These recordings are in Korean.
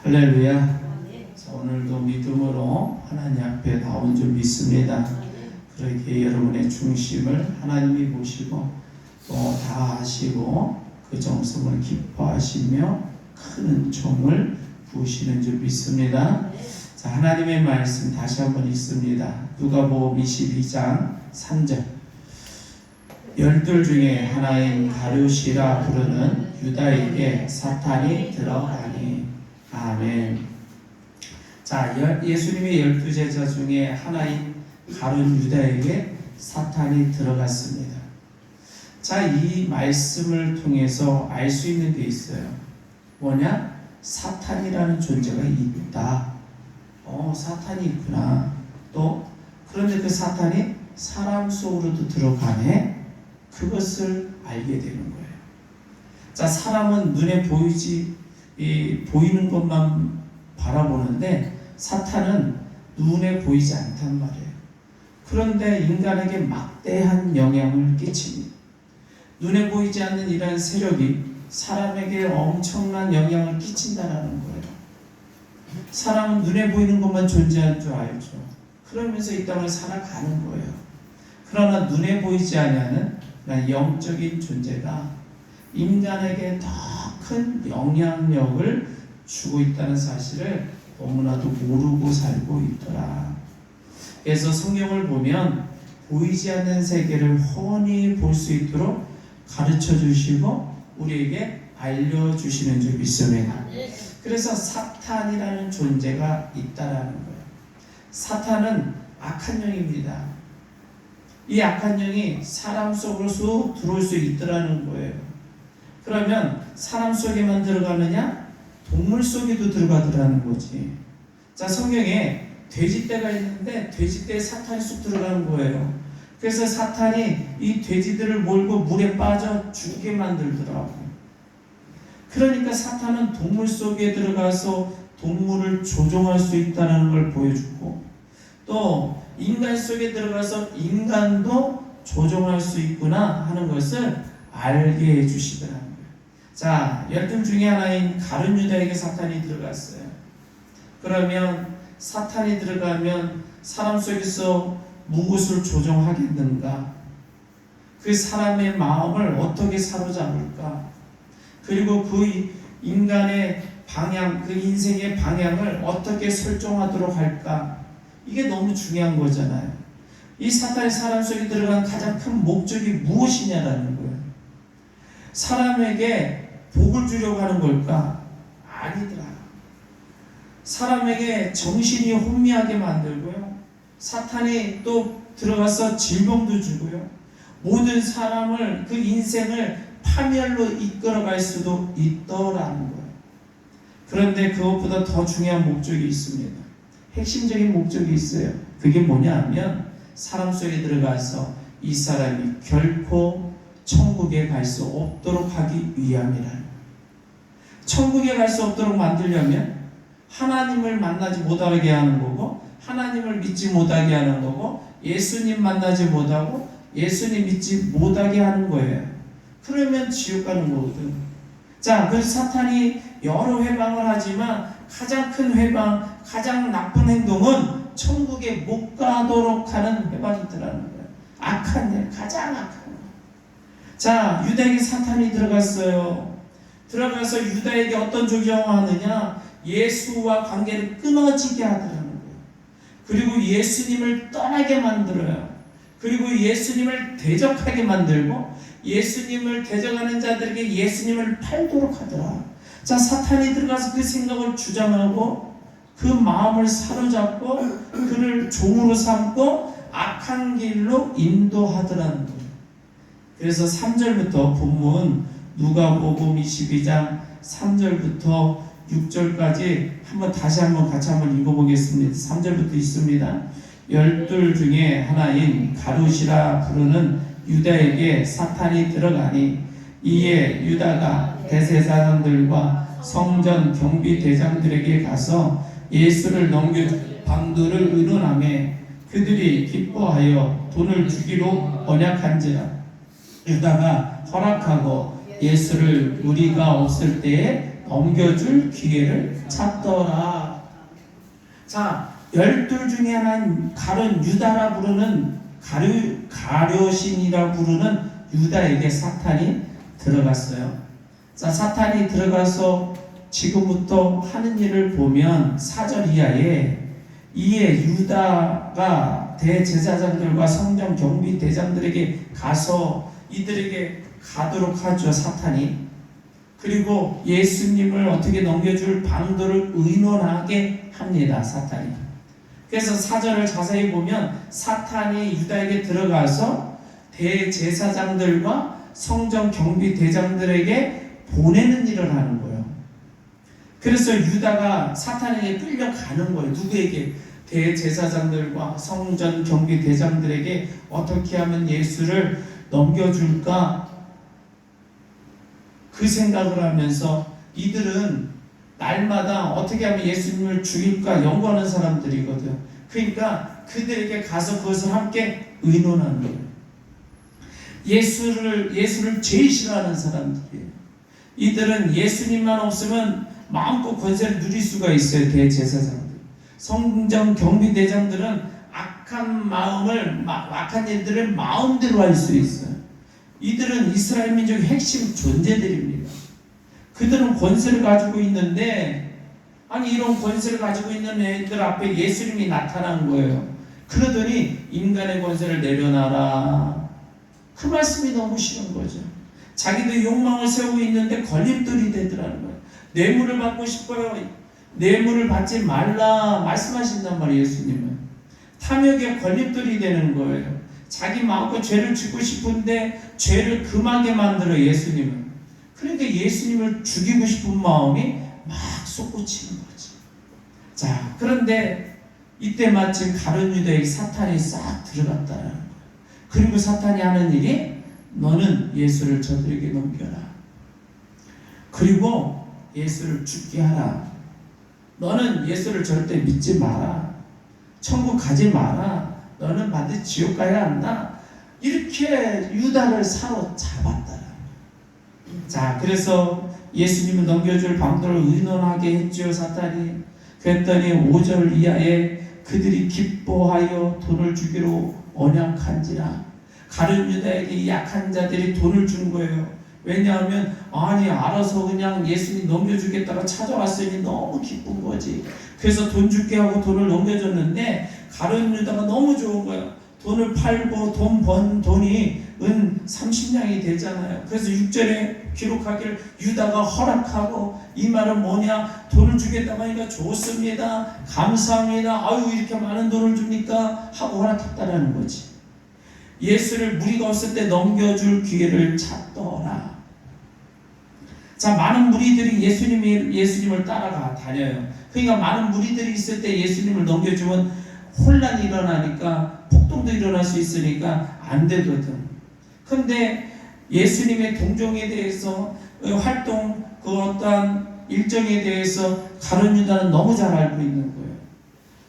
할렐루야. 자, 오늘도 믿음으로 하나님 앞에 나온 줄 믿습니다. 그렇게 여러분의 중심을 하나님이 보시고 또 다 하시고 그 정성을 기뻐하시며 큰 은총을 부으시는 줄 믿습니다. 자, 하나님의 말씀 다시 한번 읽습니다. 누가복음 22장 3절. 열둘 중에 하나인 가룟이라 부르는 유다에게 사탄이 들어가니. 아멘. 자, 예수님의 12제자 중에 하나인 가룟 유다에게 사탄이 들어갔습니다. 자, 이 말씀을 통해서 알 수 있는 게 있어요. 뭐냐? 사탄이라는 존재가 있다. 사탄이 있구나. 또 그런데 그 사탄이 사람 속으로도 들어가네. 그것을 알게 되는 거예요. 자, 사람은 눈에 보이는 것만 바라보는데 사탄은 눈에 보이지 않단 말이에요. 그런데 인간에게 막대한 영향을 끼칩니다. 눈에 보이지 않는 이러한 세력이 사람에게 엄청난 영향을 끼친다는 거예요. 사람은 눈에 보이는 것만 존재할 줄 알죠. 그러면서 이 땅을 살아가는 거예요. 그러나 눈에 보이지 않는 영적인 존재가 인간에게 더 큰 영향력을 주고 있다는 사실을 너무나도 모르고 살고 있더라. 그래서 성경을 보면 보이지 않는 세계를 훤히 볼 수 있도록 가르쳐 주시고 우리에게 알려주시는 줄 믿습니다. 그래서 사탄이라는 존재가 있다라는 거예요. 사탄은 악한 영입니다. 이 악한 영이 사람 속으로 쑥 들어올 수 있더라는 거예요. 그러면 사람 속에만 들어가느냐? 동물 속에도 들어가더라는 거지. 자, 성경에 돼지떼가 있는데 돼지떼에 사탄이 쑥 들어가는 거예요. 그래서 사탄이 이 돼지들을 몰고 물에 빠져 죽게 만들더라고. 그러니까 사탄은 동물 속에 들어가서 동물을 조종할 수 있다는 걸 보여주고 또 인간 속에 들어가서 인간도 조종할 수 있구나 하는 것을 알게 해주시더라는 거예요. 자, 열둘 중에 하나인 가룟 유다에게 사탄이 들어갔어요. 그러면 사탄이 들어가면 사람 속에서 무엇을 조종하겠는가? 그 사람의 마음을 어떻게 사로잡을까? 그리고 그 인간의 방향, 그 인생의 방향을 어떻게 설정하도록 할까? 이게 너무 중요한 거잖아요. 이 사탄이 사람 속에 들어간 가장 큰 목적이 무엇이냐라는 거예요. 사람에게 복을 주려고 하는 걸까? 아니더라. 사람에게 정신이 혼미하게 만들고요. 사탄이 또 들어가서 질병도 주고요. 모든 사람을 그 인생을 파멸로 이끌어갈 수도 있더라는 거예요. 그런데 그것보다 더 중요한 목적이 있습니다. 핵심적인 목적이 있어요. 그게 뭐냐 하면 사람 속에 들어가서 이 사람이 결코 천국에 갈 수 없도록 하기 위함이라는 거예요. 천국에 갈 수 없도록 만들려면 하나님을 만나지 못하게 하는 거고 하나님을 믿지 못하게 하는 거고 예수님 만나지 못하고 예수님 믿지 못하게 하는 거예요. 그러면 지옥 가는 거거든. 자, 그래서 사탄이 여러 회방을 하지만 가장 큰 회방, 가장 나쁜 행동은 천국에 못 가도록 하는 회방이더라는 거예요. 악한 일, 가장 악한 거. 자, 유다에게 사탄이 들어갔어요. 들어가서 유다에게 어떤 조종을 하느냐? 예수와 관계를 끊어지게 하더라는 거예요. 그리고 예수님을 떠나게 만들어요. 그리고 예수님을 대적하게 만들고 예수님을 대적하는 자들에게 예수님을 팔도록 하더라. 자, 사탄이 들어가서 그 생각을 주장하고 그 마음을 사로잡고 그를 종으로 삼고 악한 길로 인도하더라는 거예요. 그래서 3절부터 본문 누가복음 22장 3절부터 6절까지 같이 한번 읽어보겠습니다. 3절부터 있습니다. 열둘 중에 하나인 가룟이라 부르는 유다에게 사탄이 들어가니 이에 유다가 대제사장들과 성전 경비 대장들에게 가서 예수를 넘겨 방도를 의논하며 그들이 기뻐하여 돈을 주기로 언약한지라. 유다가 허락하고 예수를 무리가 없을 때에 넘겨줄 기회를 찾더라. 자, 12 중에 하나인 가룟 유다라 부르는 가룟신이라 부르는 유다에게 사탄이 들어갔어요. 자, 사탄이 들어가서 지금부터 하는 일을 보면 4절 이에 유다가 대제사장들과 성전 경비 대장들에게 가서 이들에게 가도록 하죠, 사탄이. 그리고 예수님을 어떻게 넘겨줄 방도를 의논하게 합니다, 사탄이. 그래서 4절을 자세히 보면 사탄이 유다에게 들어가서 대제사장들과 성전 경비 대장들에게 보내는 일을 하는 거예요. 그래서 유다가 사탄에게 끌려가는 거예요. 누구에게? 대제사장들과 성전 경비 대장들에게 어떻게 하면 예수를 넘겨줄까? 그 생각을 하면서 이들은 날마다 어떻게 하면 예수님을 죽일까 연구하는 사람들이거든. 그러니까 그들에게 가서 그것을 함께 의논하는 거예요. 예수를 제일 싫어하는 사람들이에요. 이들은 예수님만 없으면 마음껏 권세를 누릴 수가 있어요. 대제사장들. 성전 경비대장들은 악한 일들을 마음대로 할 수 있어요. 이들은 이스라엘 민족의 핵심 존재들입니다. 그들은 권세를 가지고 있는데, 아니 이런 권세를 가지고 있는 애들 앞에 예수님이 나타난 거예요. 그러더니 인간의 권세를 내려놔라. 그 말씀이 너무 싫은 거죠. 자기도 욕망을 세우고 있는데 걸림돌이 되더라는 거예요. 뇌물을 받고 싶어요. 뇌물을 받지 말라 말씀하신단 말이에요. 예수님은 탐욕의 걸림돌이 되는 거예요. 자기 마음껏 죄를 짓고 싶은데 죄를 금하게 만들어 예수님은. 그러니까 예수님을 죽이고 싶은 마음이 막 솟구치는 거지. 자, 그런데 이때 마침 가룟 유다에 사탄이 싹 들어갔다는 거예요. 그리고 사탄이 하는 일이 너는 예수를 저들에게 넘겨라. 그리고 예수를 죽게 하라. 너는 예수를 절대 믿지 마라. 천국 가지 마라. 너는 반드시 지옥 가야 한다. 이렇게 유다를 사로잡았다. 자, 그래서 예수님을 넘겨줄 방도를 의논하게 했죠, 사탄이. 그랬더니 5절 이하에 그들이 기뻐하여 돈을 주기로 언약한지라. 가룟 유다에게 이 약한 자들이 돈을 준 거예요. 왜냐하면 아니 알아서 그냥 예수님 넘겨주겠다가 찾아왔으니 너무 기쁜 거지. 그래서 돈 줄게 하고 돈을 넘겨줬는데 가룟 유다가 너무 좋은 거예요. 돈을 팔고 돈 번 돈이 은 30냥이 되잖아요. 그래서 6절에 기록하기를 유다가 허락하고, 이 말은 뭐냐? 돈을 주겠다고 하니까 좋습니다. 감사합니다. 아유 이렇게 많은 돈을 줍니까? 하고 허락했다라는 거지. 예수를 무리가 없을 때 넘겨줄 기회를 찾더라. 자, 많은 무리들이 예수님을 따라가 다녀요. 그러니까 많은 무리들이 있을 때 예수님을 넘겨주면 혼란이 일어나니까, 폭동도 일어날 수 있으니까 안 되거든. 근데 예수님의 동정에 대해서, 활동, 그 어떠한 일정에 대해서 가룟 유다는 너무 잘 알고 있는 거예요.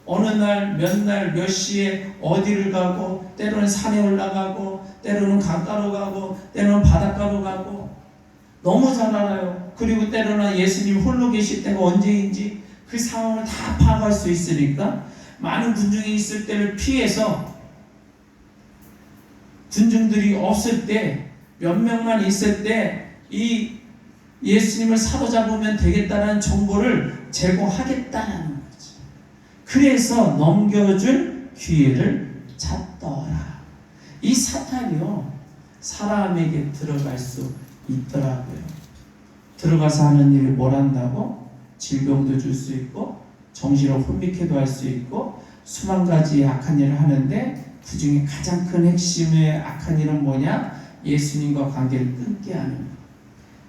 어느 날, 몇 시에 어디를 가고, 때로는 산에 올라가고, 때로는 강가로 가고, 때로는 바닷가로 가고, 너무 잘 알아요. 그리고 때로는 예수님 홀로 계실 때가 언제인지 그 상황을 다 파악할 수 있으니까 많은 군중이 있을 때를 피해서, 군중들이 없을 때, 몇 명만 있을 때 이 예수님을 사로잡으면 되겠다는 정보를 제공하겠다는 거지. 그래서 넘겨줄 기회를 찾더라. 이 사탄이요, 사람에게 들어갈 수 있더라고요. 들어가서 하는 일을 뭘 한다고? 질병도 줄 수 있고, 정신을 혼미케도 할 수 있고, 수만 가지 악한 일을 하는데 그 중에 가장 큰 핵심의 악한 일은 뭐냐? 예수님과 관계를 끊게 하는 거.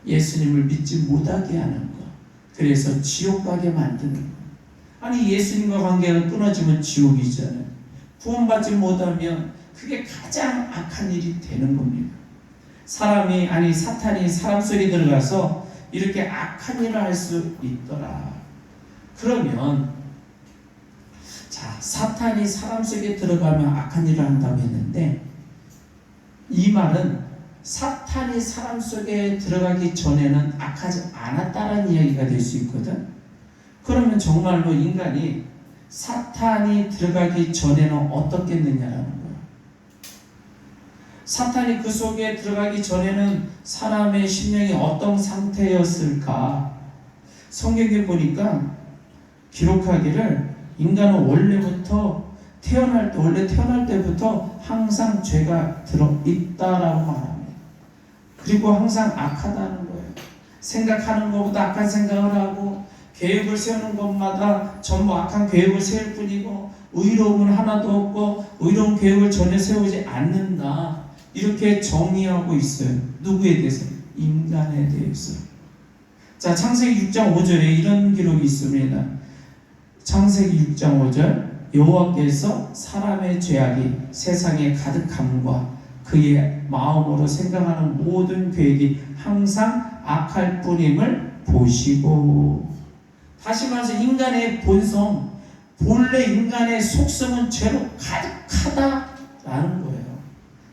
예수님을 믿지 못하게 하는 거. 그래서 지옥 가게 만드는 거. 아니 예수님과 관계가 끊어지면 지옥이잖아요. 구원받지 못하면 그게 가장 악한 일이 되는 겁니다. 사탄이 사람 속에 들어가서 이렇게 악한 일을 할 수 있더라. 그러면 자, 사탄이 사람 속에 들어가면 악한 일을 한다고 했는데, 이 말은 사탄이 사람 속에 들어가기 전에는 악하지 않았다는 이야기가 될 수 있거든. 그러면 정말로 인간이 사탄이 들어가기 전에는 어떻겠느냐라는 거야. 사탄이 그 속에 들어가기 전에는 사람의 심령이 어떤 상태였을까? 성경에 보니까 기록하기를 인간은 원래부터 원래 태어날 때부터 항상 죄가 들어있다라고 말합니다. 그리고 항상 악하다는 거예요. 생각하는 것보다 악한 생각을 하고 계획을 세우는 것마다 전부 악한 계획을 세울 뿐이고 의로움은 하나도 없고 의로운 계획을 전혀 세우지 않는다. 이렇게 정의하고 있어요. 누구에 대해서? 인간에 대해서. 자, 창세기 6장 5절에 이런 기록이 있습니다. 창세기 6장 5절 여호와께서 사람의 죄악이 세상에 가득함과 그의 마음으로 생각하는 모든 계획이 항상 악할 뿐임을 보시고. 다시 말해서 인간의 본성, 본래 인간의 속성은 죄로 가득하다라는 거예요.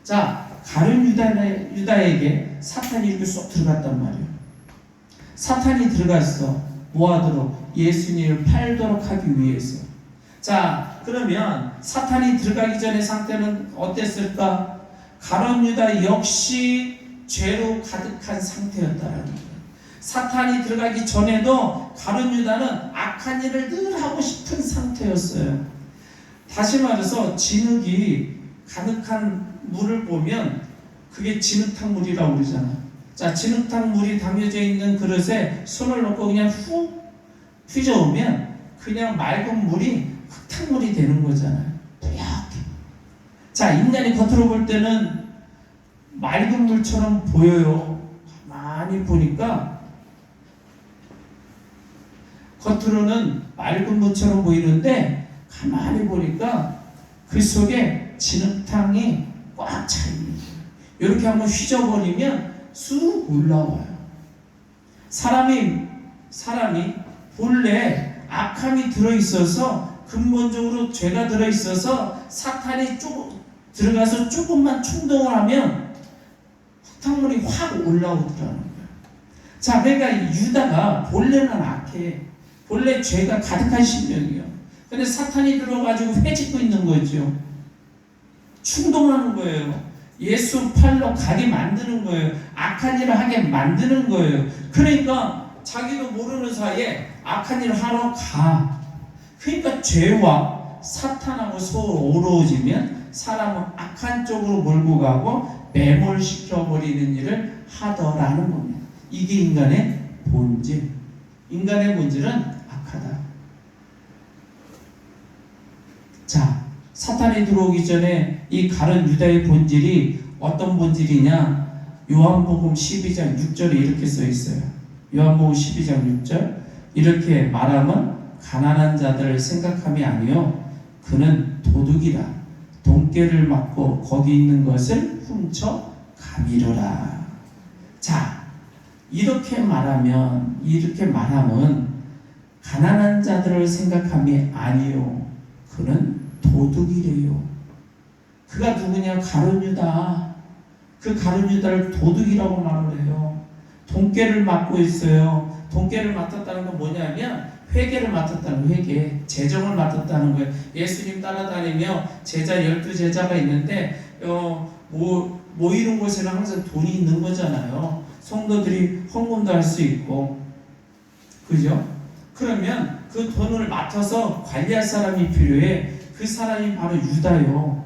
자, 가룟 유다에게 사탄이 이렇게 쏙 들어갔단 말이에요. 사탄이 들어갔어. 뭐하도록? 예수님을 팔도록 하기 위해서. 자, 그러면 사탄이 들어가기 전의 상태는 어땠을까? 가룟 유다 역시 죄로 가득한 상태였다라는 거예요. 사탄이 들어가기 전에도 가룟 유다는 악한 일을 늘 하고 싶은 상태였어요. 다시 말해서 진흙이 가득한 물을 보면 그게 진흙탕 물이라고 그러잖아. 자, 진흙탕 물이 담겨져 있는 그릇에 손을 넣고 그냥 훅 휘저으면 그냥 맑은 물이 흙탕물이 되는 거잖아요. 뿌옇게. 자, 인간이 겉으로 볼 때는 맑은 물처럼 보여요. 가만히 보니까 겉으로는 맑은 물처럼 보이는데 가만히 보니까 그 속에 진흙탕이 꽉 차 있는 거예요. 이렇게 한번 휘저버리면 쑥 올라와요. 사람이 본래 악함이 들어있어서 근본적으로 죄가 들어있어서 사탄이 들어가서 조금만 충동을 하면 흙탕물이 확 올라오더라는 거예요. 자, 그러니까 유다가 본래는 악해. 본래 죄가 가득한 심령이에요. 근데 사탄이 들어가지고 회짓고 있는 거죠. 충동하는 거예요. 예수 팔로 가게 만드는 거예요. 악한 일을 하게 만드는 거예요. 그러니까 자기도 모르는 사이에 악한 일을 하러 가. 그러니까 죄와 사탄하고 서로 어우러지면 사람은 악한 쪽으로 몰고 가고 매몰시켜버리는 일을 하더라는 겁니다. 이게 인간의 본질. 인간의 본질은 악하다. 자, 사탄이 들어오기 전에 이 가룟 유다의 본질이 어떤 본질이냐? 요한복음 12장 6절에 이렇게 써 있어요. 요한복음 12장 6절 이렇게 말하면 가난한 자들을 생각함이 아니요 그는 도둑이라 돈깨를 맞고 거기 있는 것을 훔쳐 가미르라. 자, 이렇게 말하면 가난한 자들을 생각함이 아니요 그는 도둑이래요. 그가 누구냐? 가룟 유다. 그 가룟 유다를 도둑이라고 말을 해요. 돈깨를 맡고 있어요. 돈깨를 맡았다는 건 뭐냐면 회개를 맡았다는 회개, 재정을 맡았다는 거예요. 예수님 따라다니며 제자 12제자가 있는데 모이는 곳에는 항상 돈이 있는 거잖아요. 성도들이 헌금도 할 수 있고, 그죠? 그러면 그 돈을 맡아서 관리할 사람이 필요해. 그 사람이 바로 유다요.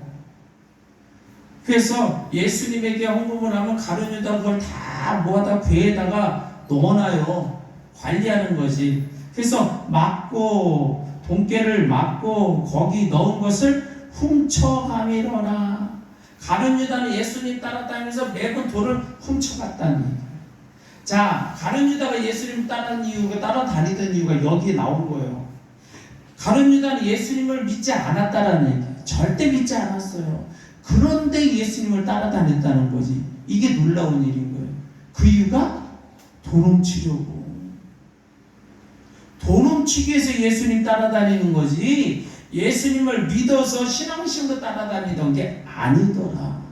그래서 예수님에게 헌금을 하면 가룟 유다 그걸 다 모아다 배에다가 넣어놔요. 관리하는 거지. 그래서 맡고 돈깨를 맡고 거기 넣은 것을 훔쳐가미러라. 가룟 유다는 예수님 따라다니면서 매번 돈을 훔쳐갔다니. 자, 가룟 유다가 예수님 따라다니던 이유가 여기에 나온 거예요. 가룟 유다는 예수님을 믿지 않았다라는 얘기예요. 절대 믿지 않았어요. 그런데 예수님을 따라다녔다는 거지. 이게 놀라운 일인 거예요. 그 이유가 돈 훔치려고. 돈 훔치기 위해서 예수님 따라다니는 거지 예수님을 믿어서 신앙심으로 따라다니던 게 아니더라.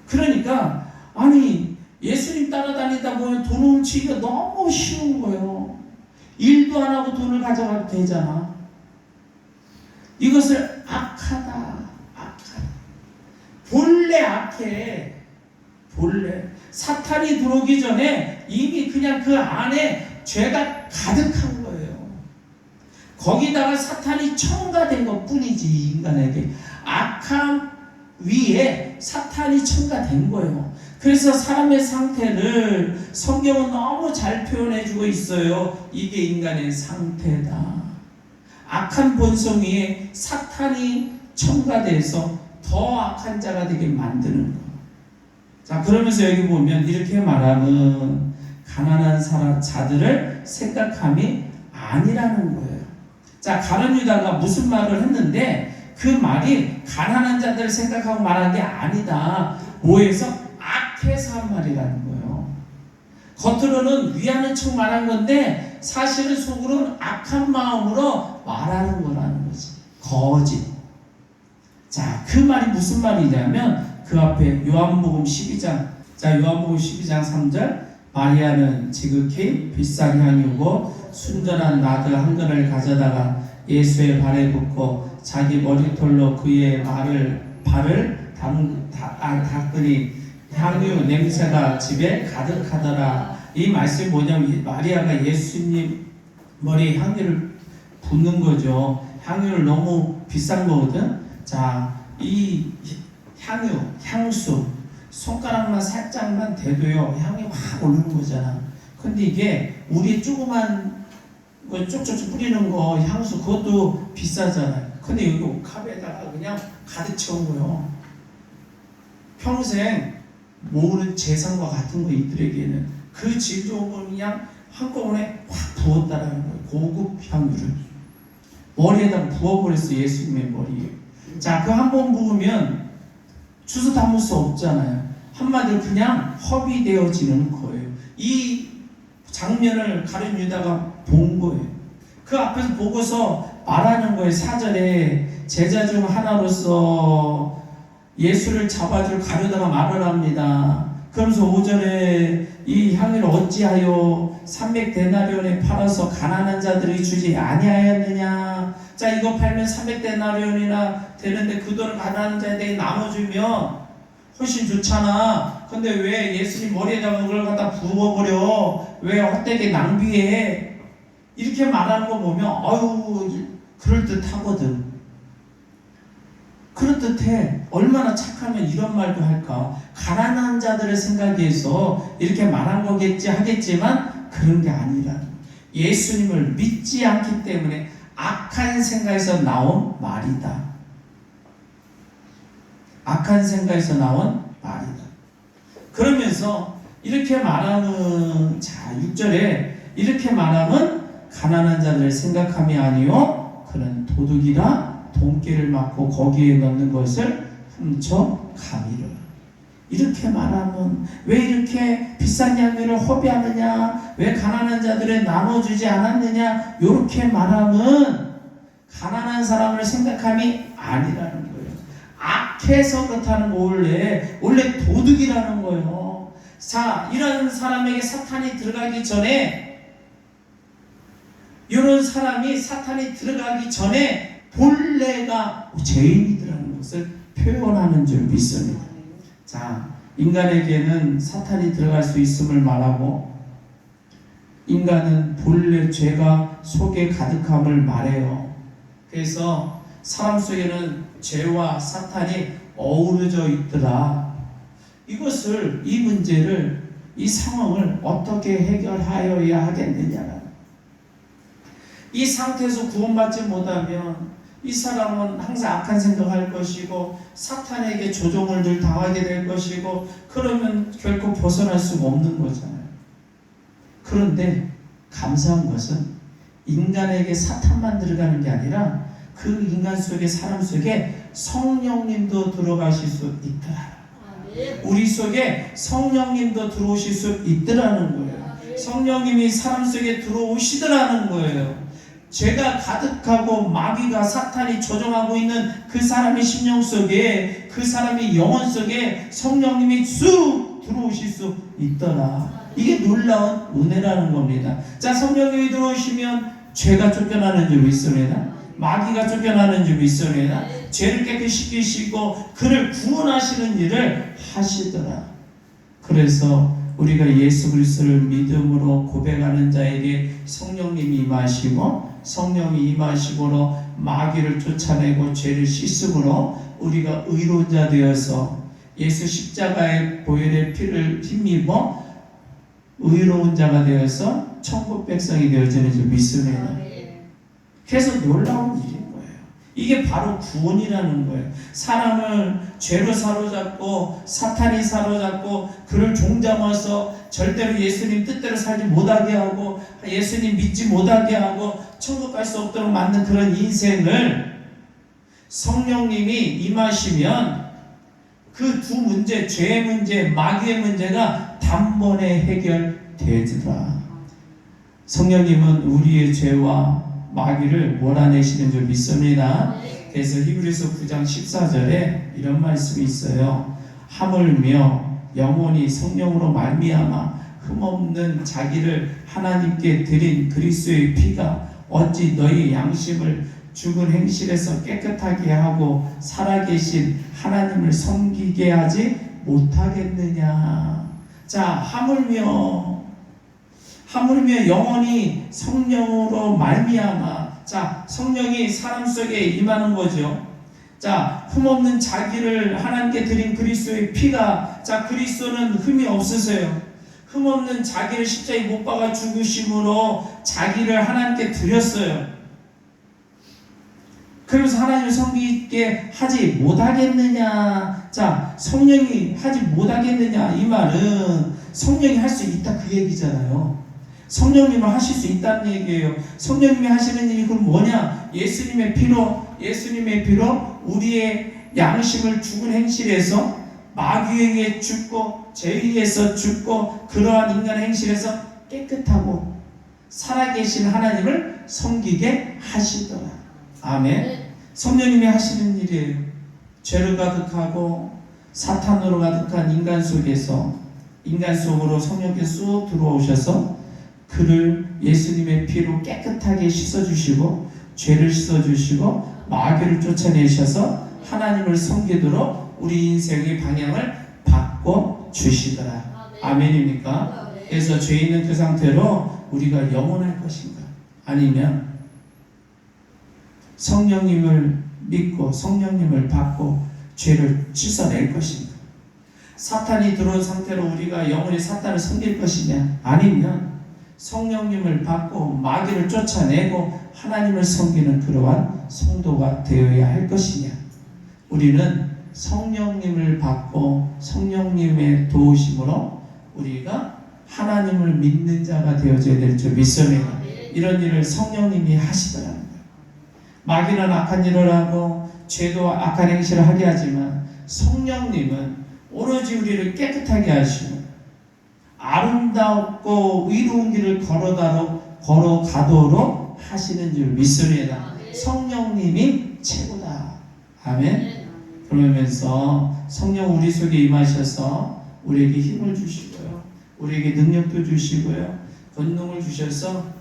그러니까 아니 예수님 따라다니다 보면 돈 훔치기가 너무 쉬운 거예요. 일도 안 하고 돈을 가져가도 되잖아. 이것을 악하다. 본래 악해. 본래 사탄이 들어오기 전에 이미 그냥 그 안에 죄가 가득한 거예요. 거기다가 사탄이 첨가된 것 뿐이지. 인간에게 악함 위에 사탄이 첨가된 거예요. 그래서 사람의 상태를 성경은 너무 잘 표현해주고 있어요. 이게 인간의 상태다. 악한 본성 위에 사탄이 첨가돼서 더 악한 자가 되게 만드는 거. 자, 그러면서 여기 보면 이렇게 말하면 가난한 자들을 생각함이 아니라는 거예요. 자, 가룟 유다가 무슨 말을 했는데 그 말이 가난한 자들을 생각하고 말한 게 아니다. 뭐해서? 악해서 한 말이라는 거예요. 겉으로는 위하는 척 말한 건데 사실은 속으로는 악한 마음으로 말하는 거라는 거지. 거짓. 자, 그 말이 무슨 말이냐면 그 앞에 요한복음 12장. 자, 요한복음 12장 3절. 마리아는 지극히 비싼 향유고 순전한 나드 한 그릇을 가져다가 예수의 발에 붓고 자기 머리털로 그의 발을 닦으니 향유 냄새가 집에 가득하더라. 이 말씀이 뭐냐면 마리아가 예수님 머리에 향유를 붓는 거죠. 향유를 너무 비싼 거거든. 자, 이 향수 손가락만 살짝만 대도요 향이 확 오르는 거잖아. 근데 이게 우리 조그만 거 쪽쪽 뿌리는 거 향수 그것도 비싸잖아요. 근데 여기 옥합에다가 그냥 가득 채운 거예요. 평생 모으는 재산과 같은 거 이들에게는 그 질 좋은 거 그냥 한꺼번에 확 부었다라는 거예요. 고급 향유를 머리에다가 부어버렸어. 예수님의 머리에. 자, 그 한 번 부으면 주워 담을 수 없잖아요. 한마디로 그냥 허비되어지는 거예요. 이 장면을 가룟 유다가 본 거예요. 그 앞에서 보고서 말하는 거예요. 4절에 제자 중 하나로서 예수를 잡아줄 가려다가 말을 합니다. 그러면서 5절에 이 향유를 어찌하여 300데나리온에 팔아서 가난한 자들에게 주지 아니하였느냐. 자, 이거 팔면 300데나리온이나 되는데 그 돈을 가난한 자들에게 나눠주면 훨씬 좋잖아. 근데 왜 예수님 머리에다가 그걸 갖다 부어버려? 왜 헛되게 낭비해? 이렇게 말하는 거 보면 아유 그럴듯하거든. 그럴듯해. 얼마나 착하면 이런 말도 할까? 가난한 자들을 생각해서 이렇게 말한 거겠지 하겠지만 그런 게 아니라 예수님을 믿지 않기 때문에 악한 생각에서 나온 말이다. 악한 생각에서 나온 말이다. 그러면서 이렇게 말하면 자 6절에 이렇게 말하면 가난한 자들을 생각함이 아니요 그는 도둑이라 돈깨를 맞고 거기에 넣는 것을 훔쳐 가미라. 이렇게 말하면 왜 이렇게 비싼 향유를 허비하느냐, 왜 가난한 자들에 나눠주지 않았느냐, 이렇게 말하면 가난한 사람을 생각함이 아니라는 거예요. 악해서 그렇다는 거 원래 도둑이라는 거예요. 자, 이런 사람에게 사탄이 들어가기 전에, 이런 사람이 사탄이 들어가기 전에 본래가 죄인이라는 것을 표현하는 줄 믿습니다. 자, 인간에게는 사탄이 들어갈 수 있음을 말하고 인간은 본래 죄가 속에 가득함을 말해요. 그래서 사람 속에는 죄와 사탄이 어우러져 있더라. 이 문제를, 이 상황을 어떻게 해결하여야 하겠느냐. 이 상태에서 구원받지 못하면 이 사람은 항상 악한 생각할 것이고 사탄에게 조종을 늘 당하게 될 것이고 그러면 결코 벗어날 수가 없는 거잖아요. 그런데 감사한 것은 인간에게 사탄만 들어가는 게 아니라 그 인간 속에 사람 속에 성령님도 들어가실 수 있더라. 우리 속에 성령님도 들어오실 수 있더라는 거예요. 성령님이 사람 속에 들어오시더라는 거예요. 죄가 가득하고 마귀가 사탄이 조종하고 있는 그 사람의 심령 속에, 그 사람의 영혼 속에 성령님이 쑥 들어오실 수 있더라. 이게 놀라운 은혜라는 겁니다. 자, 성령님이 들어오시면 죄가 쫓겨나는 줄 믿습니다. 마귀가 쫓겨나는 줄 믿습니다. 죄를 깨끗이 씻기시고 그를 구원하시는 일을 하시더라. 그래서 우리가 예수 그리스도를 믿음으로 고백하는 자에게 성령님이 임하시고, 성령이 임하시므로 마귀를 쫓아내고 죄를 씻음으로 우리가 의로운 자 되어서 예수 십자가의 보혈의 피를 힘입어 의로운 자가 되어서 천국 백성이 되어지는 줄 믿습니다. 그래서 놀라운 일인 거예요. 이게 바로 구원이라는 거예요. 사람을 죄로 사로잡고 사탄이 사로잡고 그를 종잡아서 절대로 예수님 뜻대로 살지 못하게 하고 예수님 믿지 못하게 하고 천국 갈 수 없도록 만든 그런 인생을 성령님이 임하시면 그 두 문제, 죄의 문제, 마귀의 문제가 단번에 해결되더라. 성령님은 우리의 죄와 마귀를 몰아내시는 줄 믿습니다. 그래서 히브리서 9장 14절에 이런 말씀이 있어요. 하물며 영혼이 성령으로 말미암아 흠없는 자기를 하나님께 드린 그리스도의 피가 어찌 너희 양심을 죽은 행실에서 깨끗하게 하고 살아계신 하나님을 섬기게 하지 못하겠느냐. 자, 하물며 영혼이 성령으로 말미암아. 자, 성령이 사람 속에 임하는 거죠. 자, 흠없는 자기를 하나님께 드린 그리스도의 피가, 자, 그리스도는 흠이 없으세요. 흠없는 자기를 십자가에 못 박아 죽으심으로 자기를 하나님께 드렸어요. 그래서 하나님을 섬기게 하지 못하겠느냐. 자, 성령이 하지 못하겠느냐. 이 말은 성령이 할 수 있다 그 얘기잖아요. 성령님을 하실 수 있다는 얘기예요. 성령님이 하시는 일이 그럼 뭐냐? 예수님의 피로 우리의 양심을 죽은 행실에서 마귀에게 죽고 죄에서 죽고 그러한 인간의 행실에서 깨끗하고 살아계신 하나님을 섬기게 하시더라. 아멘. 성령님이 하시는 일이에요. 죄로 가득하고 사탄으로 가득한 인간 속에서, 인간 속으로 성령께서 쑥 들어오셔서 그를 예수님의 피로 깨끗하게 씻어주시고 죄를 씻어주시고 마귀를 쫓아내셔서 하나님을 섬기도록 우리 인생의 방향을 바꿔주시더라. 아멘입니까? 그래서 죄 있는 그 상태로 우리가 영원할 것인가? 아니면 성령님을 믿고 성령님을 받고 죄를 씻어낼 것인가? 사탄이 들어온 상태로 우리가 영원히 사탄을 섬길 것이냐? 아니면 성령님을 받고 마귀를 쫓아내고 하나님을 섬기는 그러한 성도가 되어야 할 것이냐? 우리는 성령님을 받고 성령님의 도우심으로 우리가 하나님을 믿는 자가 되어져야 될 줄 믿습니다. 이런 일을 성령님이 하시더라는 거예요. 마귀는 악한 일을 하고 죄도 악한 행실을 하게 하지만 성령님은 오로지 우리를 깨끗하게 하시고 아름답고 의로운 길을 걸어가도록 하시는 줄 믿습니다. 성령님이 최고다. 아멘. 그러면서 성령 우리 속에 임하셔서 우리에게 힘을 주시고요, 우리에게 능력도 주시고요, 권능을 주셔서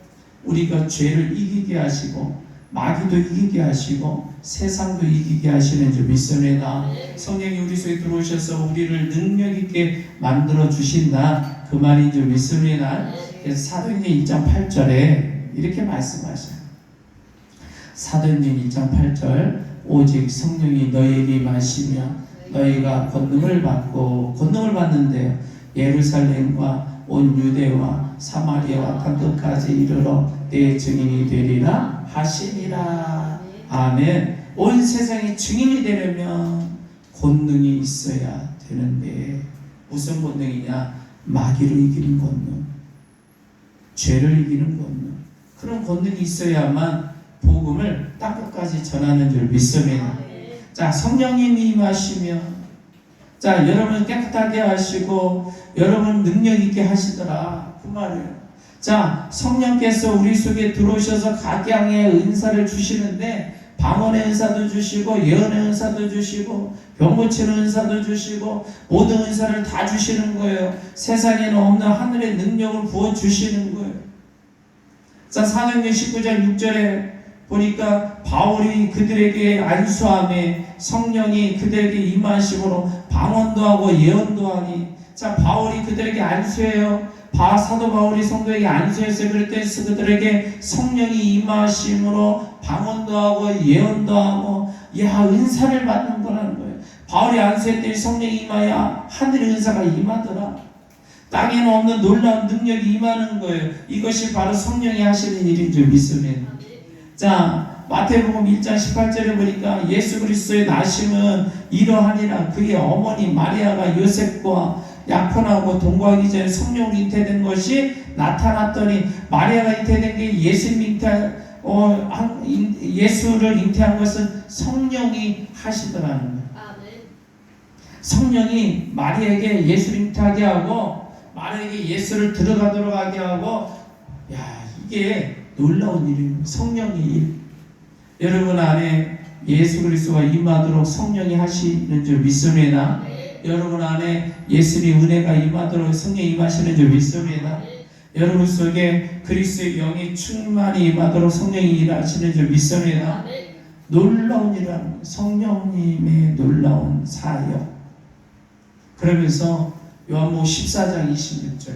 우리가 죄를 이기게 하시고 마귀도 이기게 하시고 세상도 이기게 하시는 줄 믿습니다. 성령이 우리 속에 들어오셔서 우리를 능력 있게 만들어 주신다, 그 말인 줄 믿습니다. 그래서 사도행전 2장 8절에 이렇게 말씀하셔요. 사도행전 2장 8절 오직 성령이 너희에게 임하시면 너희가 권능을 받는데 예루살렘과 온 유대와 사마리아와 땅끝까지 이르러 내 증인이 되리라 하시니라. 아멘. 온 세상의 증인이 되려면 권능이 있어야 되는데 무슨 권능이냐? 마귀를 이기는 권능, 죄를 이기는 권능, 그런 권능이 있어야만 복음을 땅끝까지 전하는 줄 믿습니다. 자, 성령님이 임하시면, 자, 여러분 깨끗하게 하시고 여러분 능력 있게 하시더라, 그 말이에요. 자, 성령께서 우리 속에 들어오셔서 각양의 은사를 주시는데 방언의 은사도 주시고 예언의 은사도 주시고 병 고치는 은사도 주시고 모든 은사를 다 주시는 거예요. 세상에는 없는 하늘의 능력을 부어 주시는 거예요. 자, 사도행전 19장 6절에 보니까 바울이 그들에게 안수함에 성령이 그들에게 임하심으로 방언도 하고 예언도 하니. 자, 바울이 그들에게 안수해요. 사도 바울이 성도에게 안수했어요. 그럴 때 그들에게 성령이 임하심으로 방언도 하고 예언도 하고, 야, 은사를 받는 거라는 거예요. 바울이 안수했더니 성령이 임하여 하늘의 은사가 임하더라. 땅에는 없는 놀라운 능력이 임하는 거예요. 이것이 바로 성령이 하시는 일인 줄 믿습니다. 자, 마태복음 1장 18절에 보니까 예수 그리스도의 나심은 이러하니라. 그의 어머니 마리아가 요셉과 약혼하고 동거하기 전에 성령으로 잉태된 것이 나타났더니, 마리아가 잉태된 게 예수를 잉태한 것은 성령이 하시더라는 거예요. 성령이 마리아에게 예수를 잉태하게 하고 마리아에게 예수를 들어가도록 하게 하고, 야, 이게 놀라운 일입니다. 성령의 일. 여러분 안에 예수 그리스도가 임하도록 성령이 하시는 줄 믿습니다. 여러분 안에 예수의 은혜가 임하도록 성령이 임하시는 줄 믿습니다. 여러분 속에 그리스도의 영이 충만히 임하도록 성령이 일하시는 줄 믿습니다. 놀라운 일이라는 성령님의 놀라운 사역. 그러면서 요한복음 14장 26절,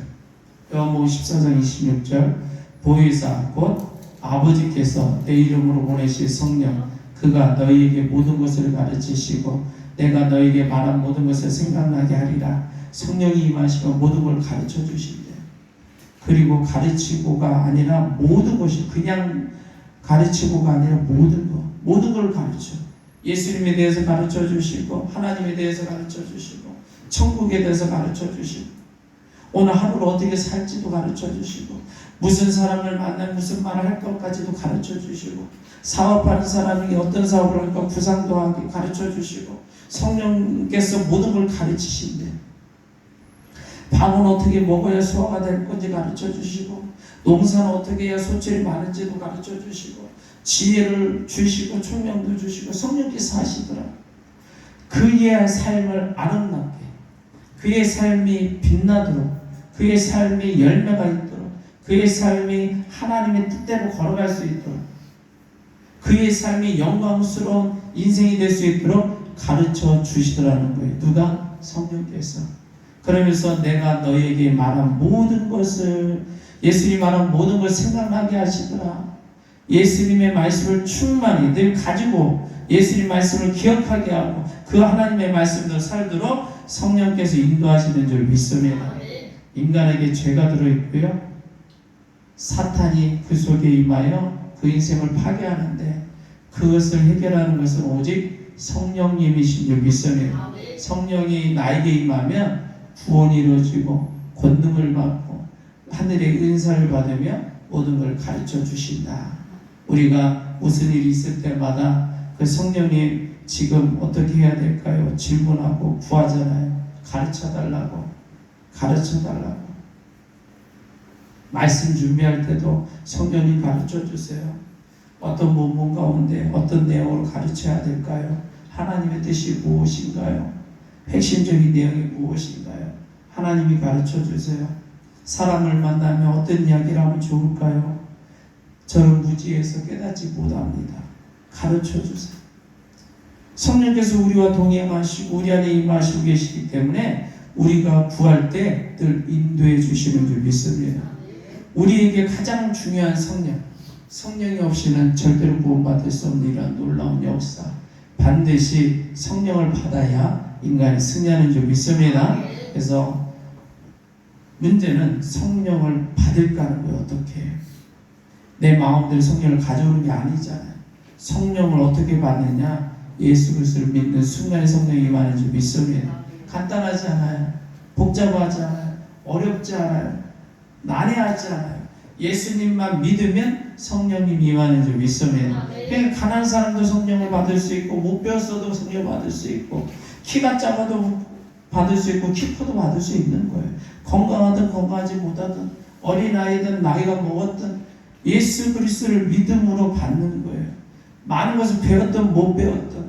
요한복음 14장 26절, 보혜사 곧 아버지께서 내 이름으로 보내실 성령, 그가 너희에게 모든 것을 가르치시고 내가 너희에게 말한 모든 것을 생각나게 하리라. 성령이 임하시면 모든 걸 가르쳐 주신대요. 그리고 가르치고가 아니라 모든 것이, 그냥 가르치고가 아니라 모든 걸 가르쳐. 예수님에 대해서 가르쳐 주시고, 하나님에 대해서 가르쳐 주시고, 천국에 대해서 가르쳐 주시고, 오늘 하루를 어떻게 살지도 가르쳐 주시고, 무슨 사람을 만나면 무슨 말을 할 것까지도 가르쳐 주시고, 사업하는 사람이 어떤 사업을 할까 구상도 하게 가르쳐 주시고, 성령께서 모든 걸 가르치신대. 밥은 어떻게 먹어야 소화가 될 건지 가르쳐 주시고, 농사는 어떻게 해야 소출이 많은지도 가르쳐 주시고, 지혜를 주시고 총명도 주시고, 성령께서 하시더라. 그의 삶을 아름답게, 그의 삶이 빛나도록, 그의 삶이 열매가 있도록, 그의 삶이 하나님의 뜻대로 걸어갈 수 있도록, 그의 삶이 영광스러운 인생이 될 수 있도록 가르쳐 주시더라는 거예요. 누가? 성령께서. 그러면서 내가 너에게 말한 모든 것을, 예수님이 말한 모든 걸 생각나게 하시더라. 예수님의 말씀을 충만히 늘 가지고 예수님 말씀을 기억하게 하고 그 하나님의 말씀대로 살도록 성령께서 인도하시는 줄 믿습니다. 인간에게 죄가 들어있고요, 사탄이 그 속에 임하여 그 인생을 파괴하는데, 그것을 해결하는 것은 오직 성령님이신 줄 믿습니다. 성령이 나에게 임하면 구원이 이루어지고 권능을 받고 하늘의 은사를 받으며 모든 걸 가르쳐 주신다. 우리가 무슨 일이 있을 때마다 그 성령님 지금 어떻게 해야 될까요? 질문하고 구하잖아요. 가르쳐 달라고. 말씀 준비할 때도 성령님 가르쳐 주세요. 어떤 본문 가운데 어떤 내용으로 가르쳐야 될까요? 하나님의 뜻이 무엇인가요? 핵심적인 내용이 무엇인가요? 하나님이 가르쳐 주세요. 사람을 만나면 어떤 이야기를 하면 좋을까요? 저는 무지해서 깨닫지 못합니다. 가르쳐 주세요. 성령께서 우리와 동행하시고 우리 안에 임하시고 계시기 때문에 우리가 구할 때 늘 인도해 주시는 줄 믿습니다. 우리에게 가장 중요한 성령이 없이는 절대로 구원받을 수 없는 이런 놀라운 역사, 반드시 성령을 받아야 인간이 승리하는 줄 믿습니다. 그래서 문제는 성령을 받을까 하는 거예요. 어떻게 해요? 내 마음대로 성령을 가져오는 게 아니잖아요. 성령을 어떻게 받느냐? 예수 그리스도를 믿는 순간에 성령이 임하는 줄 믿습니다. 간단하지 않아요. 복잡하지 않아요. 어렵지 않아요. 난해하지 않아요. 예수님만 믿으면 성령님이 임하는 줄 믿습니다. 그러니까 가난한 사람도 성령을 받을 수 있고, 못 배웠어도 성령 받을 수 있고, 키가 작아도 받을 수 있고, 키 커도 받을 수 있는 거예요. 건강하든 건강하지 못하든 어린아이든 나이가 먹었든 예수 그리스도를 믿음으로 받는 거예요. 많은 것을 배웠든 못 배웠든,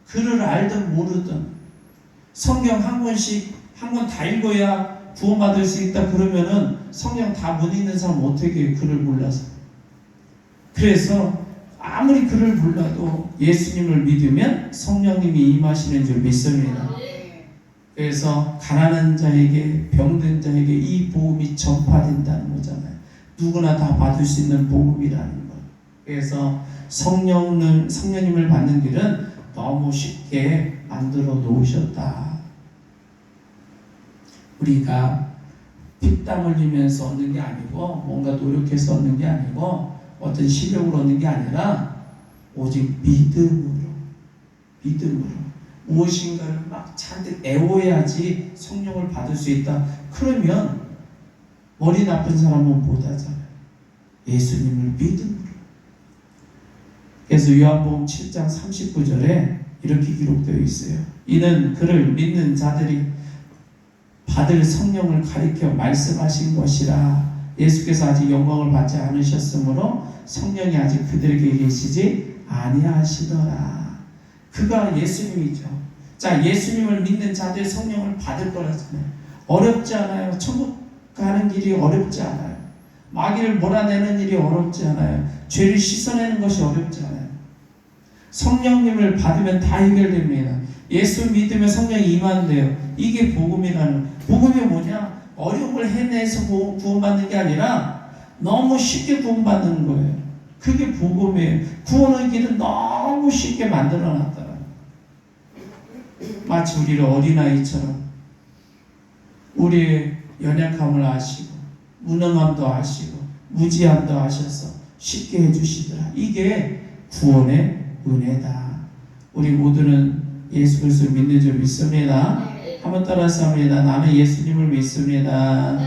글을 알든 모르든, 성경 한 권씩 한 권 다 읽어야 구원받을 수 있다 그러면은 성경 다 못 읽는 사람 어떻게 해요? 글을 몰라서. 그래서 아무리 글을 몰라도 예수님을 믿으면 성령님이 임하시는 줄 믿습니다. 그래서 가난한 자에게, 병든 자에게 이 복음이 전파된다는 거잖아요. 누구나 다 받을 수 있는 복음이라는 거. 그래서 성령님을 받는 길은 너무 쉽게 만들어 놓으셨다. 우리가 피땀 흘리면서 얻는 게 아니고, 뭔가 노력해서 얻는 게 아니고, 어떤 실력으로 얻는 게 아니라 오직 믿음으로 무엇인가를 막 잔뜩 애워야지 성령을 받을 수 있다. 그러면 머리 나쁜 사람은 못하잖아요. 예수님을 믿음으로. 그래서 요한복음 7장 39절에 이렇게 기록되어 있어요. 이는 그를 믿는 자들이 받을 성령을 가리켜 말씀하신 것이라. 예수께서 아직 영광을 받지 않으셨으므로 성령이 아직 그들에게 계시지 아니하시더라. 그가 예수님이죠. 자, 예수님을 믿는 자들 성령을 받을 거라잖아요. 어렵지 않아요. 천국 가는 길이 어렵지 않아요. 마귀를 몰아내는 일이 어렵지 않아요. 죄를 씻어내는 것이 어렵지 않아요. 성령님을 받으면 다 해결됩니다. 예수 믿으면 성령이 임한대요. 이게 복음이라는. 복음이 뭐냐? 어려움을 해내서 구원받는 게 아니라 너무 쉽게 구원받는 거예요. 그게 복음이에요. 구원의 길은 너무 쉽게 만들어놨더라. 마치 우리를 어린아이처럼 우리의 연약함을 아시고 무능함도 아시고 무지함도 아셔서 쉽게 해주시더라. 이게 구원의 은혜다. 우리 모두는 예수 그리스도를 믿는 줄 믿습니다. 한번 따라서 합니다. 나는 예수님을 믿습니다.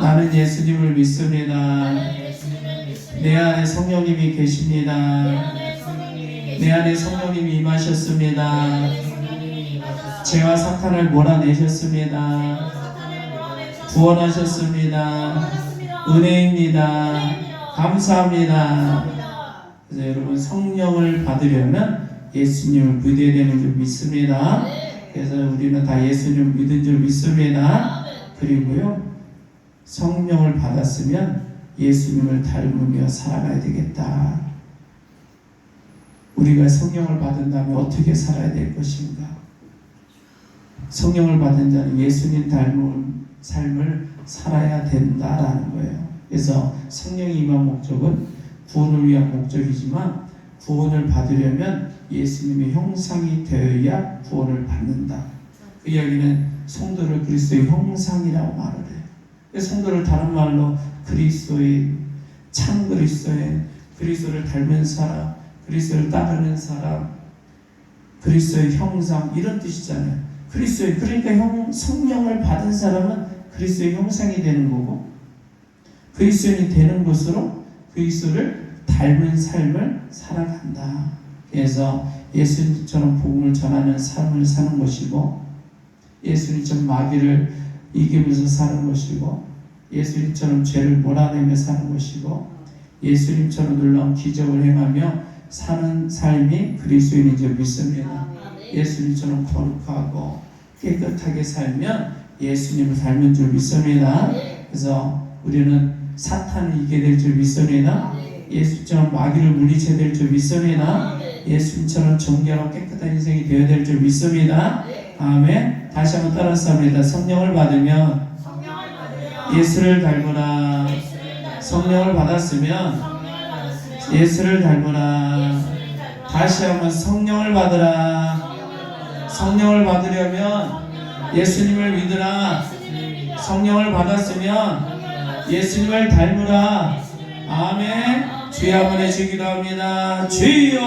나는 예수님을 믿습니다. 내 안에 성령님이 계십니다. 내 안에 성령님이 임하셨습니다. 죄와 사탄을 몰아내셨습니다. 구원하셨습니다. 은혜입니다. 감사합니다. 그래서 여러분 성령을 받으려면 예수님을 믿어야 되는 줄 믿습니다. 그래서 우리는 다 예수님을 믿은 줄 믿습니다. 그리고요 성령을 받았으면 예수님을 닮으며 살아가야 되겠다. 우리가 성령을 받은 다음에 어떻게 살아야 될 것인가? 성령을 받은 자는 예수님 닮은 삶을 살아야 된다라는 거예요. 그래서 성령이 임한 목적은 구원을 위한 목적이지만 구원을 받으려면 예수님의 형상이 되어야 구원을 받는다. 그 이야기는 성도를 그리스도의 형상이라고 말을 해요. 성도를 다른 말로 그리스도의 참 그리스도를 닮은 사람, 그리스도를 따르는 사람, 그리스도의 형상 이런 뜻이잖아요. 그리스도의 그러니까 성령을 받은 사람은 그리스도의 형상이 되는 거고 그리스도인이 되는 것으로 그리스도를 닮은 삶을 살아간다. 그래서 예수님처럼 복음을 전하는 삶을 사는 것이고 예수님처럼 마귀를 이기면서 사는 것이고 예수님처럼 죄를 몰아내며 사는 것이고 예수님처럼 놀라운 기적을 행하며 사는 삶이 그리스도인인 줄 믿습니다. 예수님처럼 거룩하고 깨끗하게 살면 예수님을 닮은 줄 믿습니다. 그래서 우리는 사탄을 이기게 될 줄 믿습니다. 예수님처럼 마귀를 물리쳐야 될 줄 믿습니다. 예수님처럼 정결하고 깨끗한 인생이 되어야 될 줄 믿습니다. 아멘. 다시 한번 따라서 합니다. 성령을 받으면 예수를 닮으라. 성령을 받았으면 예수를 닮으라. 다시 한번 성령을 받으라. 성령을 받으려면 예수님을 믿으라. 성령을 받았으면 예수님을 닮으라. 아멘. 주여 한번 해주기도 합니다. 주여